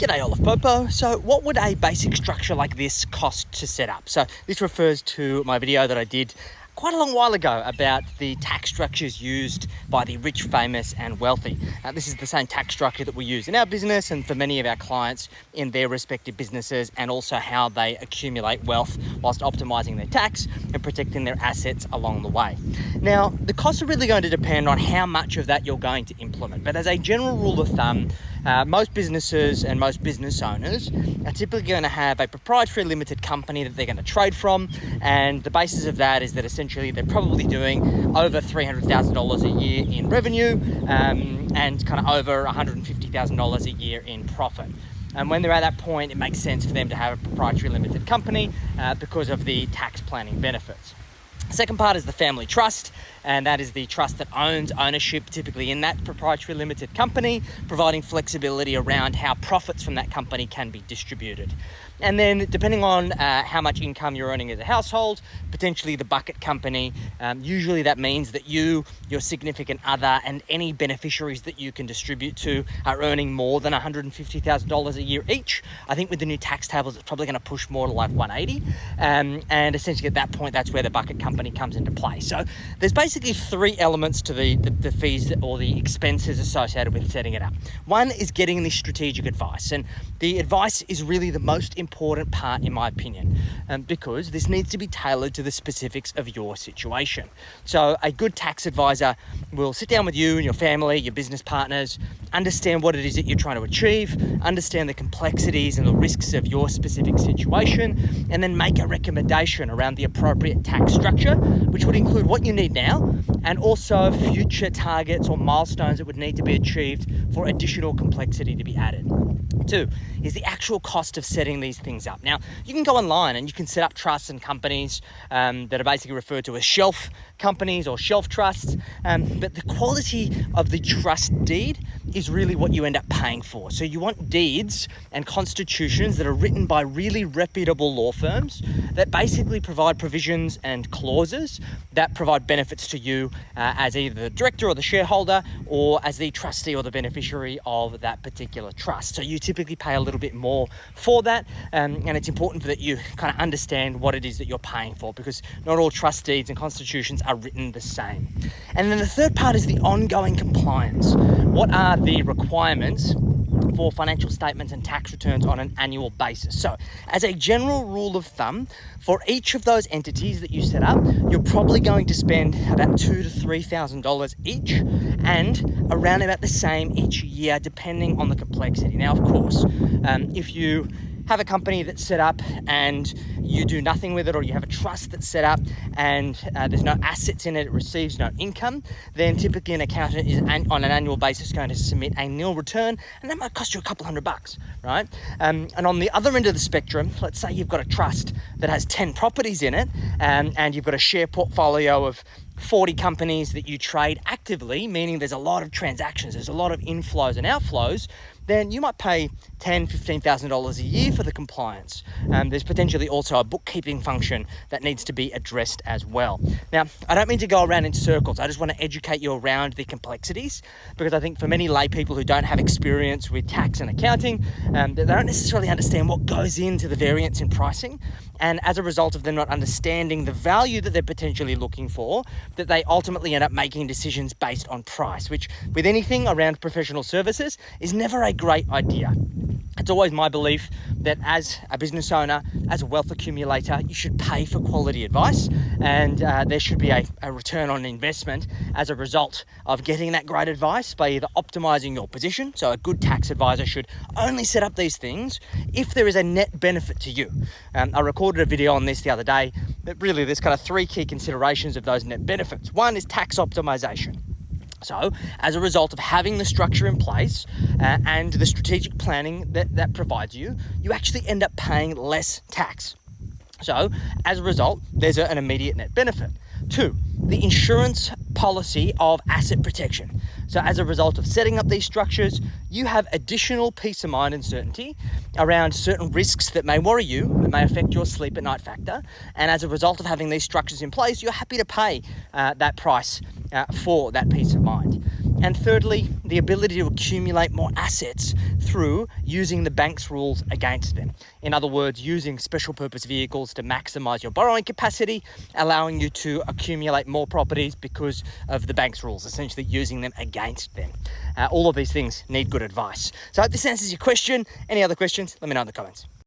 G'day, Olaf Popo. So what would a basic structure like this cost to set up? So this refers to my video that I did quite a long while ago about the tax structures used by the rich, famous and wealthy. This is the same tax structure that we use in our business and for many of our clients in their respective businesses, and also how they accumulate wealth whilst optimizing their tax and protecting their assets along the way. Now, the costs are really going to depend on how much of that you're going to implement. But as a general rule of thumb, most businesses and most business owners are typically going to have a proprietary limited company that they're going to trade from, and the basis of that is that essentially they're probably doing over $300,000 a year in revenue and kind of over $150,000 a year in profit. And when they're at that point, it makes sense for them to have a proprietary limited company because of the tax planning benefits. The second part is the family trust, and that is the trust that owns ownership typically in that proprietary limited company, providing flexibility around how profits from that company can be distributed. And then depending on how much income you're earning as a household, potentially the bucket company, usually that means that you, your significant other and any beneficiaries that you can distribute to are earning more than $150,000 a year each. I think with the new tax tables, it's probably going to push more to like 180. And essentially at that point, that's where the bucket company comes into play. So there's basically three elements to the fees or the expenses associated with setting it up. One is getting the strategic advice, and the advice is really the most important part in my opinion, because this needs to be tailored to the specifics of your situation. So a good tax advisor will sit down with you and your family, your business partners, understand what it is that you're trying to achieve, understand the complexities and the risks of your specific situation, and then make a recommendation around the appropriate tax structure, which would include what you need now and also future targets or milestones that would need to be achieved for additional complexity to be added. Two is the actual cost of setting these things up. Now, you can go online and you can set up trusts and companies that are basically referred to as shelf companies or shelf trusts, but the quality of the trust deed is really what you end up paying for. So you want deeds and constitutions that are written by really reputable law firms that basically provide provisions and clauses that provide benefits to you as either the director or the shareholder, or as the trustee or the beneficiary of that particular trust. So you typically pay a little bit more for that, and it's important that you kind of understand what it is that you're paying for, because not all trust deeds and constitutions are written the same. And then the third part is the ongoing compliance. What are the requirements for financial statements and tax returns on an annual basis? So as a general rule of thumb, for each of those entities that you set up, you're probably going to spend about $2,000 to $3,000 each, and around about the same each year, depending on the complexity. Now, of course, if you have a company that's set up and you do nothing with it, or you have a trust that's set up and there's no assets in it, it receives no income, then typically an accountant is on an annual basis going to submit a nil return, and that might cost you a couple $100, right? And on the other end of the spectrum, let's say you've got a trust that has 10 properties in it, and you've got a share portfolio of 40 companies that you trade actively, meaning there's a lot of transactions, there's a lot of inflows and outflows, then you might pay $10,000, $15,000 a year for the compliance. There's potentially also a bookkeeping function that needs to be addressed as well. Now, I don't mean to go around in circles. I just want to educate you around the complexities, because I think for many lay people who don't have experience with tax and accounting, they don't necessarily understand what goes into the variance in pricing. And as a result of them not understanding the value that they're potentially looking for, that they ultimately end up making decisions based on price, which with anything around professional services is never a great idea. It's always my belief that as a business owner, as a wealth accumulator, you should pay for quality advice, and there should be a return on investment as a result of getting that great advice by either optimizing your position. So a good tax advisor should only set up these things if there is a net benefit to you. I recorded a video on this the other day, but really there's kind of three key considerations of those net benefits. One is tax optimization. So as a result of having the structure in place and the strategic planning that provides you, you actually end up paying less tax. So as a result, there's an immediate net benefit. Two, the insurance policy of asset protection. So as a result of setting up these structures, you have additional peace of mind and certainty around certain risks that may worry you, that may affect your sleep at night factor. And as a result of having these structures in place, you're happy to pay that price for that peace of mind. And thirdly, the ability to accumulate more assets through using the bank's rules against them. In other words, using special purpose vehicles to maximize your borrowing capacity, allowing you to accumulate more properties because of the bank's rules, essentially using them against them. All of these things need good advice. So I hope this answers your question. Any other questions? Let me know in the comments.